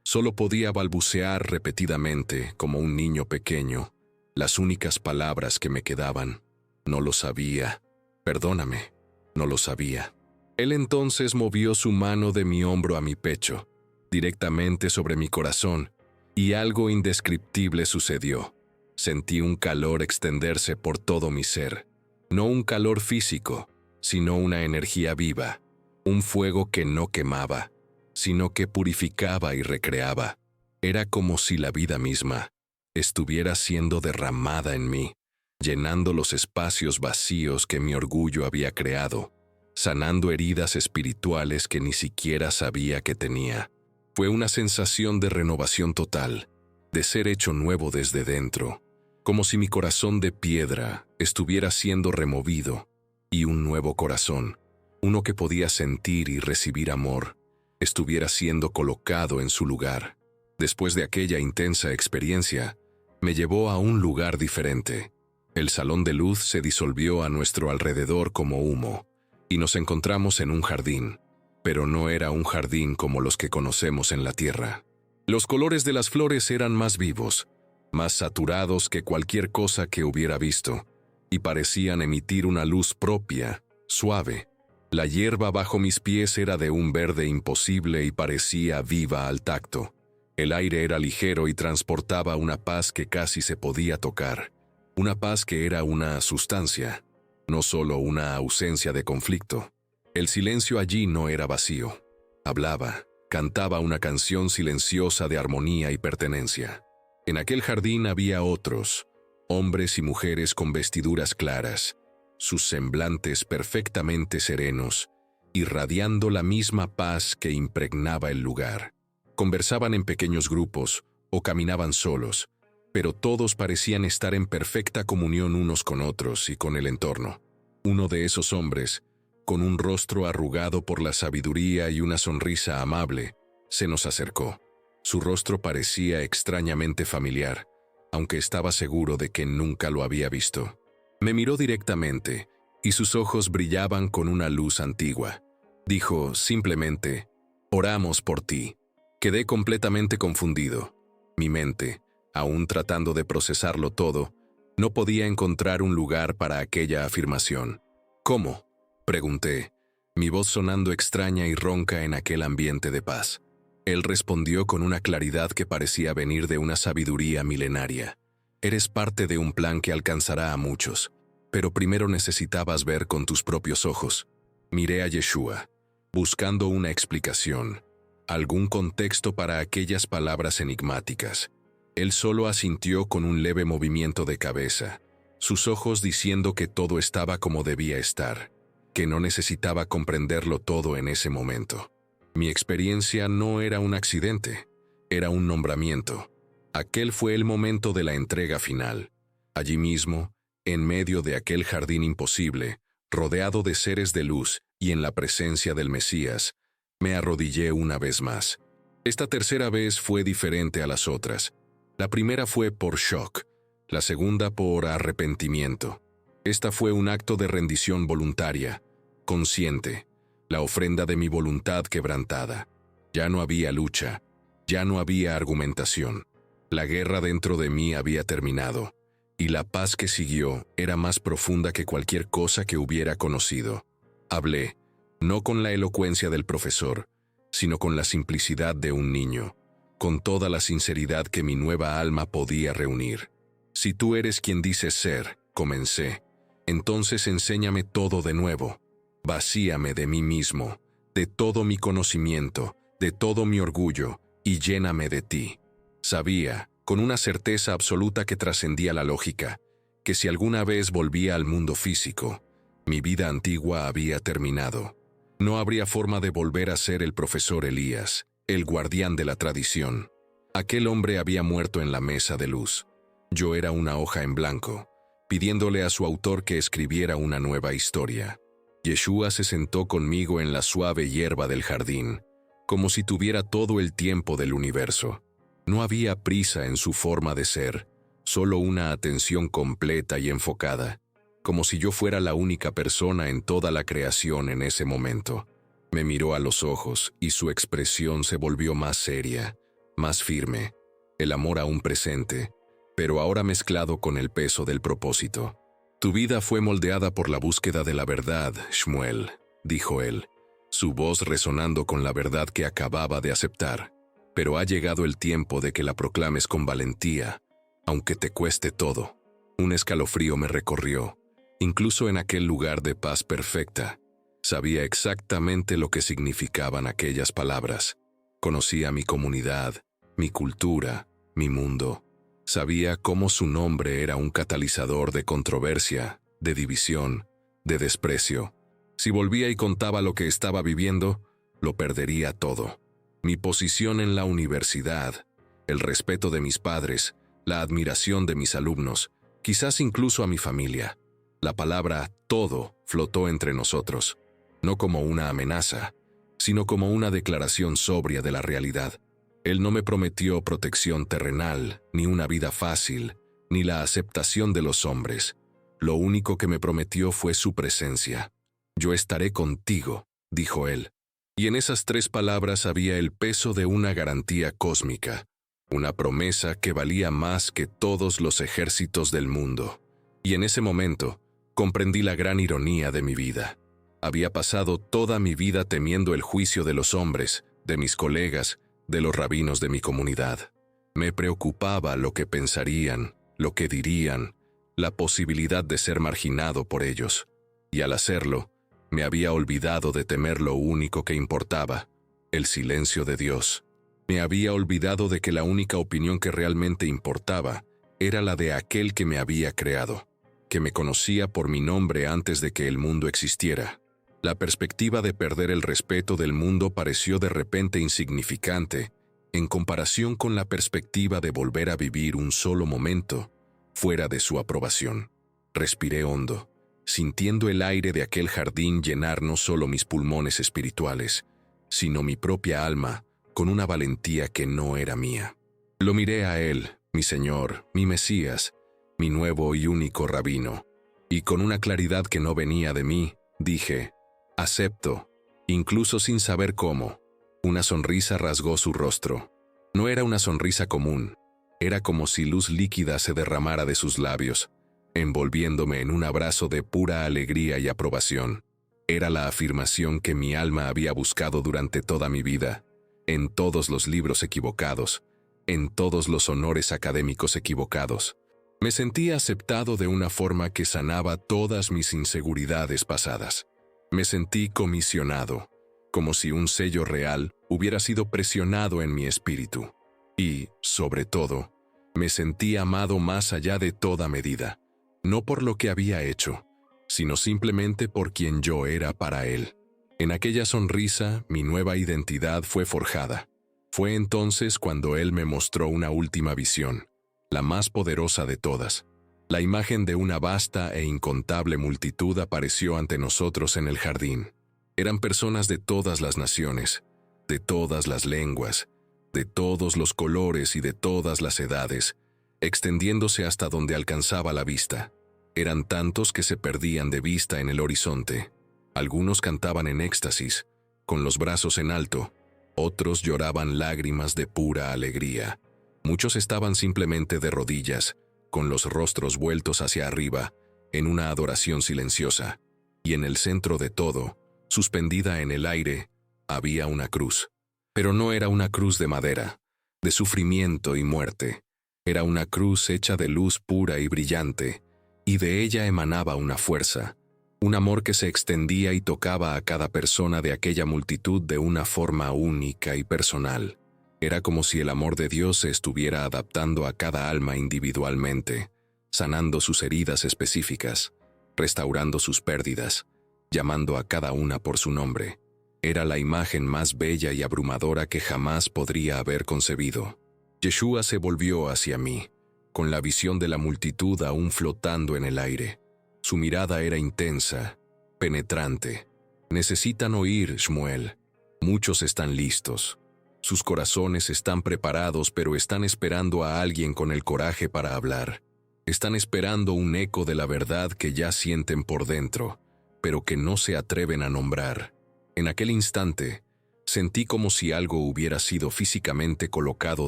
Solo podía balbucear repetidamente, como un niño pequeño, las únicas palabras que me quedaban. No lo sabía. Perdóname, no lo sabía. Él entonces movió su mano de mi hombro a mi pecho, directamente sobre mi corazón, y algo indescriptible sucedió. Sentí un calor extenderse por todo mi ser. No un calor físico, sino una energía viva. Un fuego que no quemaba, sino que purificaba y recreaba. Era como si la vida misma estuviera siendo derramada en mí, llenando los espacios vacíos que mi orgullo había creado, sanando heridas espirituales que ni siquiera sabía que tenía. Fue una sensación de renovación total, de ser hecho nuevo desde dentro, como si mi corazón de piedra estuviera siendo removido y un nuevo corazón, uno que podía sentir y recibir amor, estuviera siendo colocado en su lugar. Después de aquella intensa experiencia, me llevó a un lugar diferente. El salón de luz se disolvió a nuestro alrededor como humo, y nos encontramos en un jardín, pero no era un jardín como los que conocemos en la tierra. Los colores de las flores eran más vivos, más saturados que cualquier cosa que hubiera visto, y parecían emitir una luz propia, suave. La hierba bajo mis pies era de un verde imposible y parecía viva al tacto. El aire era ligero y transportaba una paz que casi se podía tocar, una paz que era una sustancia, no solo una ausencia de conflicto. El silencio allí no era vacío. Hablaba, cantaba una canción silenciosa de armonía y pertenencia. En aquel jardín había otros, hombres y mujeres con vestiduras claras, sus semblantes perfectamente serenos, irradiando la misma paz que impregnaba el lugar. Conversaban en pequeños grupos o caminaban solos, pero todos parecían estar en perfecta comunión unos con otros y con el entorno. Uno de esos hombres, con un rostro arrugado por la sabiduría y una sonrisa amable, se nos acercó. Su rostro parecía extrañamente familiar, aunque estaba seguro de que nunca lo había visto. Me miró directamente, y sus ojos brillaban con una luz antigua. Dijo simplemente, «Oramos por ti». Quedé completamente confundido. Mi mente, aún tratando de procesarlo todo, no podía encontrar un lugar para aquella afirmación. «¿Cómo?», pregunté, mi voz sonando extraña y ronca en aquel ambiente de paz. Él respondió con una claridad que parecía venir de una sabiduría milenaria. «Eres parte de un plan que alcanzará a muchos, pero primero necesitabas ver con tus propios ojos». Miré a Yeshua, buscando una explicación, algún contexto para aquellas palabras enigmáticas. Él solo asintió con un leve movimiento de cabeza, sus ojos diciendo que todo estaba como debía estar, que no necesitaba comprenderlo todo en ese momento. Mi experiencia no era un accidente, era un nombramiento. Aquel fue el momento de la entrega final. Allí mismo, en medio de aquel jardín imposible, rodeado de seres de luz y en la presencia del Mesías, me arrodillé una vez más. Esta tercera vez fue diferente a las otras. La primera fue por shock, la segunda por arrepentimiento. Esta fue un acto de rendición voluntaria, consciente, la ofrenda de mi voluntad quebrantada. Ya no había lucha, ya no había argumentación. La guerra dentro de mí había terminado, y la paz que siguió era más profunda que cualquier cosa que hubiera conocido. Hablé, no con la elocuencia del profesor, sino con la simplicidad de un niño, con toda la sinceridad que mi nueva alma podía reunir. Si tú eres quien dices ser, comencé, entonces enséñame todo de nuevo. Vacíame de mí mismo, de todo mi conocimiento, de todo mi orgullo, y lléname de ti. Sabía, con una certeza absoluta que trascendía la lógica, que si alguna vez volvía al mundo físico, mi vida antigua había terminado. No habría forma de volver a ser el profesor Elías, el guardián de la tradición. Aquel hombre había muerto en la mesa de luz. Yo era una hoja en blanco, pidiéndole a su autor que escribiera una nueva historia. Yeshua se sentó conmigo en la suave hierba del jardín, como si tuviera todo el tiempo del universo. No había prisa en su forma de ser, solo una atención completa y enfocada, como si yo fuera la única persona en toda la creación en ese momento. Me miró a los ojos y su expresión se volvió más seria, más firme, el amor aún presente, pero ahora mezclado con el peso del propósito. Tu vida fue moldeada por la búsqueda de la verdad, Shmuel, dijo él, su voz resonando con la verdad que acababa de aceptar. Pero ha llegado el tiempo de que la proclames con valentía, aunque te cueste todo. Un escalofrío me recorrió, incluso en aquel lugar de paz perfecta. Sabía exactamente lo que significaban aquellas palabras. Conocía mi comunidad, mi cultura, mi mundo. Sabía cómo su nombre era un catalizador de controversia, de división, de desprecio. Si volvía y contaba lo que estaba viviendo, lo perdería todo. Mi posición en la universidad, el respeto de mis padres, la admiración de mis alumnos, quizás incluso a mi familia. La palabra todo flotó entre nosotros, no como una amenaza, sino como una declaración sobria de la realidad. Él no me prometió protección terrenal, ni una vida fácil, ni la aceptación de los hombres. Lo único que me prometió fue su presencia. Yo estaré contigo, dijo él. Y en esas 3 palabras había el peso de una garantía cósmica, una promesa que valía más que todos los ejércitos del mundo. Y en ese momento, comprendí la gran ironía de mi vida. Había pasado toda mi vida temiendo el juicio de los hombres, de mis colegas, de los rabinos de mi comunidad. Me preocupaba lo que pensarían, lo que dirían, la posibilidad de ser marginado por ellos. Y al hacerlo, me había olvidado de temer lo único que importaba, el silencio de Dios. Me había olvidado de que la única opinión que realmente importaba era la de aquel que me había creado, que me conocía por mi nombre antes de que el mundo existiera. La perspectiva de perder el respeto del mundo pareció de repente insignificante en comparación con la perspectiva de volver a vivir un solo momento fuera de su aprobación. Respiré hondo, sintiendo el aire de aquel jardín llenar no solo mis pulmones espirituales, sino mi propia alma con una valentía que no era mía. Lo miré a él, mi Señor, mi Mesías, mi nuevo y único rabino, y con una claridad que no venía de mí, dije, acepto, incluso sin saber cómo. Una sonrisa rasgó su rostro. No era una sonrisa común, era como si luz líquida se derramara de sus labios, envolviéndome en un abrazo de pura alegría y aprobación. Era la afirmación que mi alma había buscado durante toda mi vida, en todos los libros equivocados, en todos los honores académicos equivocados. Me sentía aceptado de una forma que sanaba todas mis inseguridades pasadas. Me sentí comisionado, como si un sello real hubiera sido presionado en mi espíritu. Y, sobre todo, me sentí amado más allá de toda medida, no por lo que había hecho, sino simplemente por quien yo era para él. En aquella sonrisa, mi nueva identidad fue forjada. Fue entonces cuando él me mostró una última visión, la más poderosa de todas. La imagen de una vasta e incontable multitud apareció ante nosotros en el jardín. Eran personas de todas las naciones, de todas las lenguas, de todos los colores y de todas las edades, extendiéndose hasta donde alcanzaba la vista. Eran tantos que se perdían de vista en el horizonte. Algunos cantaban en éxtasis, con los brazos en alto, otros lloraban lágrimas de pura alegría. Muchos estaban simplemente de rodillas, con los rostros vueltos hacia arriba, en una adoración silenciosa. Y en el centro de todo, Suspendida en el aire, había una cruz. Pero no era una cruz de madera, de sufrimiento y muerte. Era una cruz hecha de luz pura y brillante, y de ella emanaba una fuerza, un amor que se extendía y tocaba a cada persona de aquella multitud de una forma única y personal. Era como si el amor de Dios se estuviera adaptando a cada alma individualmente, sanando sus heridas específicas, restaurando sus pérdidas, llamando a cada una por su nombre. Era la imagen más bella y abrumadora que jamás podría haber concebido. Yeshua se volvió hacia mí, con la visión de la multitud aún flotando en el aire. Su mirada era intensa, penetrante. Necesitan oír, Shmuel. Muchos están listos. Sus corazones están preparados, pero están esperando a alguien con el coraje para hablar. Están esperando un eco de la verdad que ya sienten por dentro, pero que no se atreven a nombrar. En aquel instante, sentí como si algo hubiera sido físicamente colocado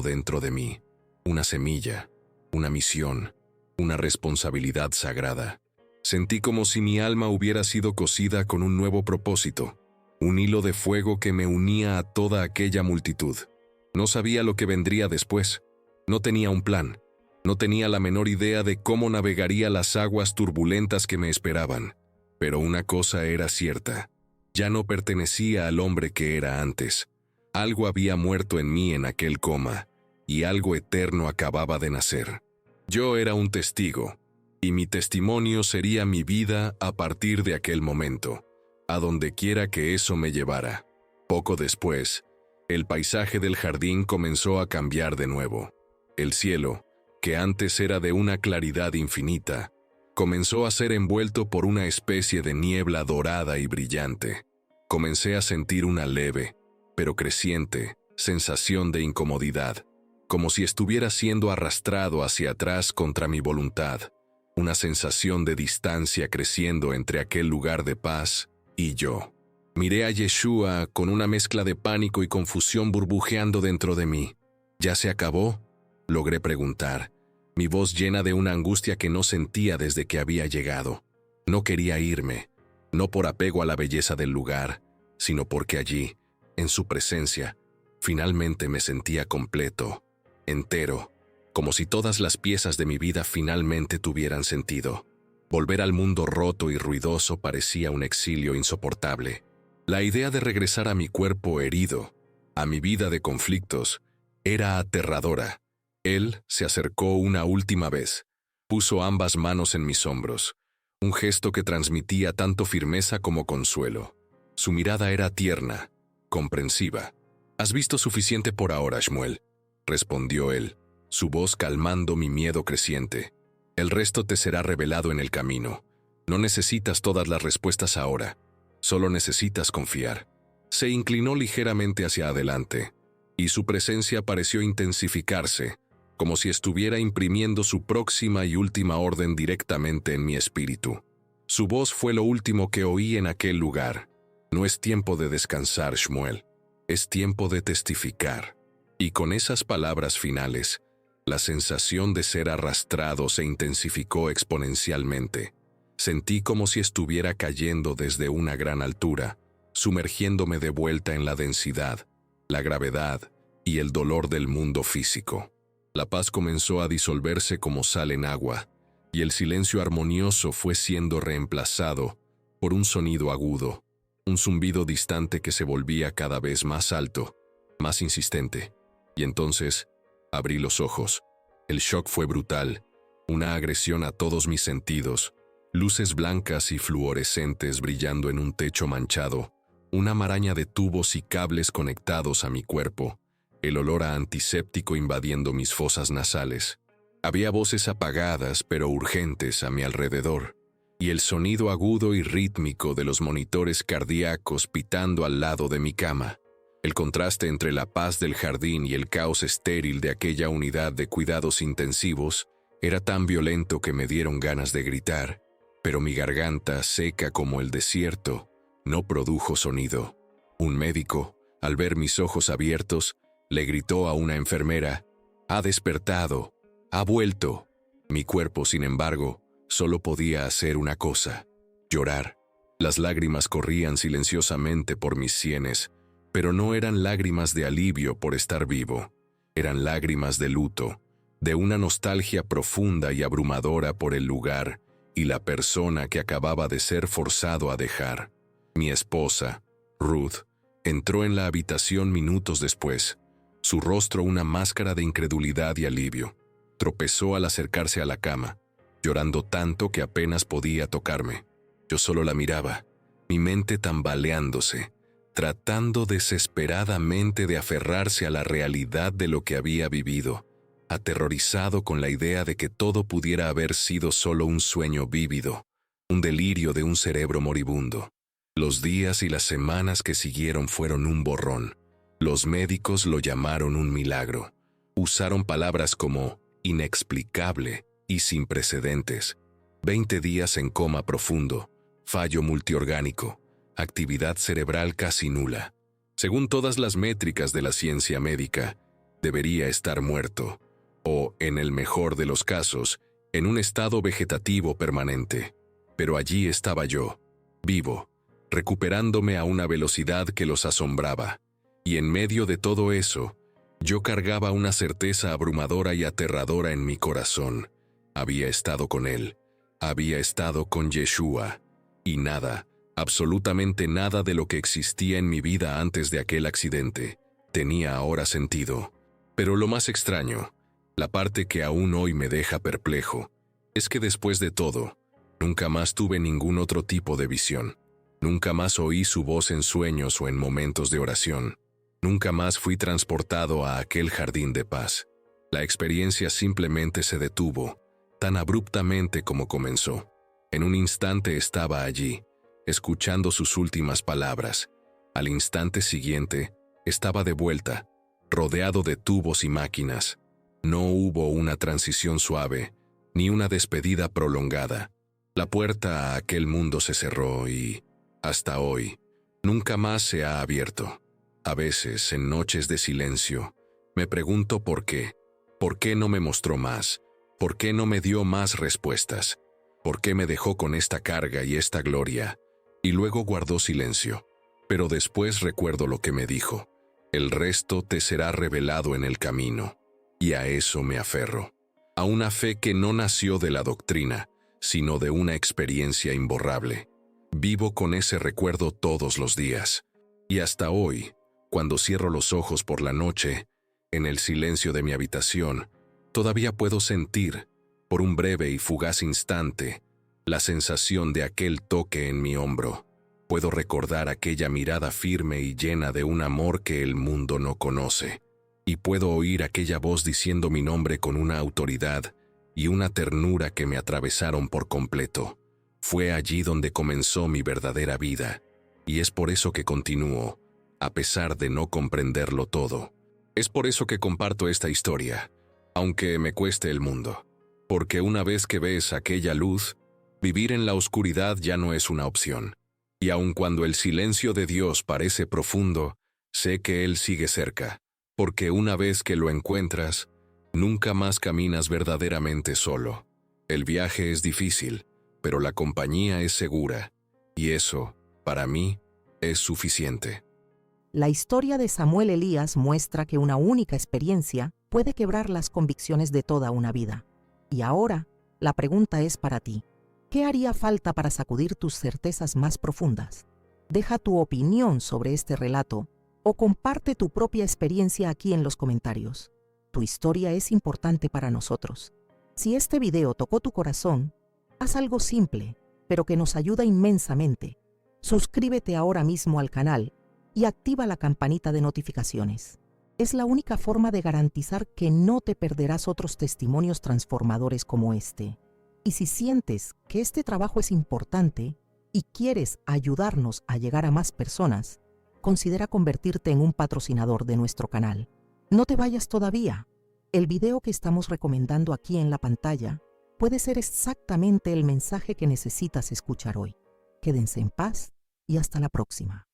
dentro de mí. Una semilla, una misión, una responsabilidad sagrada. Sentí como si mi alma hubiera sido cosida con un nuevo propósito, un hilo de fuego que me unía a toda aquella multitud. No sabía lo que vendría después. No tenía un plan. No tenía la menor idea de cómo navegaría las aguas turbulentas que me esperaban. Pero una cosa era cierta. Ya no pertenecía al hombre que era antes. Algo había muerto en mí en aquel coma, y algo eterno acababa de nacer. Yo era un testigo, y mi testimonio sería mi vida a partir de aquel momento, a donde quiera que eso me llevara. Poco después, el paisaje del jardín comenzó a cambiar de nuevo. El cielo, que antes era de una claridad infinita, comenzó a ser envuelto por una especie de niebla dorada y brillante. Comencé a sentir una leve, pero creciente, sensación de incomodidad, como si estuviera siendo arrastrado hacia atrás contra mi voluntad, una sensación de distancia creciendo entre aquel lugar de paz y yo. Miré a Yeshua con una mezcla de pánico y confusión burbujeando dentro de mí. ¿Ya se acabó?, logré preguntar, mi voz llena de una angustia que no sentía desde que había llegado. No quería irme, no por apego a la belleza del lugar, sino porque allí, en su presencia, finalmente me sentía completo, entero, como si todas las piezas de mi vida finalmente tuvieran sentido. Volver al mundo roto y ruidoso parecía un exilio insoportable. La idea de regresar a mi cuerpo herido, a mi vida de conflictos, era aterradora. Él se acercó una última vez, puso ambas manos en mis hombros, un gesto que transmitía tanto firmeza como consuelo. Su mirada era tierna, comprensiva. «Has visto suficiente por ahora, Shmuel», respondió él, su voz calmando mi miedo creciente. «El resto te será revelado en el camino. No necesitas todas las respuestas ahora, solo necesitas confiar». Se inclinó ligeramente hacia adelante, y su presencia pareció intensificarse, como si estuviera imprimiendo su próxima y última orden directamente en mi espíritu. Su voz fue lo último que oí en aquel lugar. «No es tiempo de descansar, Shmuel. Es tiempo de testificar». Y con esas palabras finales, la sensación de ser arrastrado se intensificó exponencialmente. Sentí como si estuviera cayendo desde una gran altura, sumergiéndome de vuelta en la densidad, la gravedad y el dolor del mundo físico. La paz comenzó a disolverse como sal en agua, y el silencio armonioso fue siendo reemplazado por un sonido agudo, un zumbido distante que se volvía cada vez más alto, más insistente. Y entonces abrí los ojos. El shock fue brutal, una agresión a todos mis sentidos, luces blancas y fluorescentes brillando en un techo manchado, una maraña de tubos y cables conectados a mi cuerpo, el olor a antiséptico invadiendo mis fosas nasales. Había voces apagadas pero urgentes a mi alrededor, y el sonido agudo y rítmico de los monitores cardíacos pitando al lado de mi cama. El contraste entre la paz del jardín y el caos estéril de aquella unidad de cuidados intensivos era tan violento que me dieron ganas de gritar, pero mi garganta, seca como el desierto, no produjo sonido. Un médico, al ver mis ojos abiertos, le gritó a una enfermera: «Ha despertado, ha vuelto». Mi cuerpo, sin embargo, solo podía hacer una cosa: llorar. Las lágrimas corrían silenciosamente por mis sienes, pero no eran lágrimas de alivio por estar vivo. Eran lágrimas de luto, de una nostalgia profunda y abrumadora por el lugar y la persona que acababa de ser forzado a dejar. Mi esposa, Ruth, entró en la habitación minutos después, su rostro una máscara de incredulidad y alivio. Tropezó al acercarse a la cama, llorando tanto que apenas podía tocarme. Yo solo la miraba, mi mente tambaleándose, tratando desesperadamente de aferrarse a la realidad de lo que había vivido, aterrorizado con la idea de que todo pudiera haber sido solo un sueño vívido, un delirio de un cerebro moribundo. Los días y las semanas que siguieron fueron un borrón. Los médicos lo llamaron un milagro. Usaron palabras como inexplicable y sin precedentes. 20 días en coma profundo, fallo multiorgánico, actividad cerebral casi nula. Según todas las métricas de la ciencia médica, debería estar muerto, o, en el mejor de los casos, en un estado vegetativo permanente. Pero allí estaba yo, vivo, recuperándome a una velocidad que los asombraba. Y en medio de todo eso, yo cargaba una certeza abrumadora y aterradora en mi corazón. Había estado con él, había estado con Yeshua, y nada, absolutamente nada de lo que existía en mi vida antes de aquel accidente, tenía ahora sentido. Pero lo más extraño, la parte que aún hoy me deja perplejo, es que después de todo, nunca más tuve ningún otro tipo de visión. Nunca más oí su voz en sueños o en momentos de oración. Nunca más fui transportado a aquel jardín de paz. La experiencia simplemente se detuvo, tan abruptamente como comenzó. En un instante estaba allí, escuchando sus últimas palabras. Al instante siguiente, estaba de vuelta, rodeado de tubos y máquinas. No hubo una transición suave, ni una despedida prolongada. La puerta a aquel mundo se cerró y, hasta hoy, nunca más se ha abierto. A veces, en noches de silencio, me pregunto por qué. ¿Por qué no me mostró más? ¿Por qué no me dio más respuestas? ¿Por qué me dejó con esta carga y esta gloria? Y luego guardó silencio. Pero después recuerdo lo que me dijo. El resto te será revelado en el camino. Y a eso me aferro. A una fe que no nació de la doctrina, sino de una experiencia imborrable. Vivo con ese recuerdo todos los días. Y hasta hoy, cuando cierro los ojos por la noche, en el silencio de mi habitación, todavía puedo sentir, por un breve y fugaz instante, la sensación de aquel toque en mi hombro. Puedo recordar aquella mirada firme y llena de un amor que el mundo no conoce. Y puedo oír aquella voz diciendo mi nombre con una autoridad y una ternura que me atravesaron por completo. Fue allí donde comenzó mi verdadera vida, y es por eso que continúo, a pesar de no comprenderlo todo. Es por eso que comparto esta historia, aunque me cueste el mundo. Porque una vez que ves aquella luz, vivir en la oscuridad ya no es una opción. Y aun cuando el silencio de Dios parece profundo, sé que Él sigue cerca. Porque una vez que lo encuentras, nunca más caminas verdaderamente solo. El viaje es difícil, pero la compañía es segura. Y eso, para mí, es suficiente. La historia de Samuel Elías muestra que una única experiencia puede quebrar las convicciones de toda una vida. Y ahora, la pregunta es para ti. ¿Qué haría falta para sacudir tus certezas más profundas? Deja tu opinión sobre este relato o comparte tu propia experiencia aquí en los comentarios. Tu historia es importante para nosotros. Si este video tocó tu corazón, haz algo simple, pero que nos ayuda inmensamente. Suscríbete ahora mismo al canal y activa la campanita de notificaciones. Es la única forma de garantizar que no te perderás otros testimonios transformadores como este. Y si sientes que este trabajo es importante y quieres ayudarnos a llegar a más personas, considera convertirte en un patrocinador de nuestro canal. No te vayas todavía. El video que estamos recomendando aquí en la pantalla puede ser exactamente el mensaje que necesitas escuchar hoy. Quédense en paz y hasta la próxima.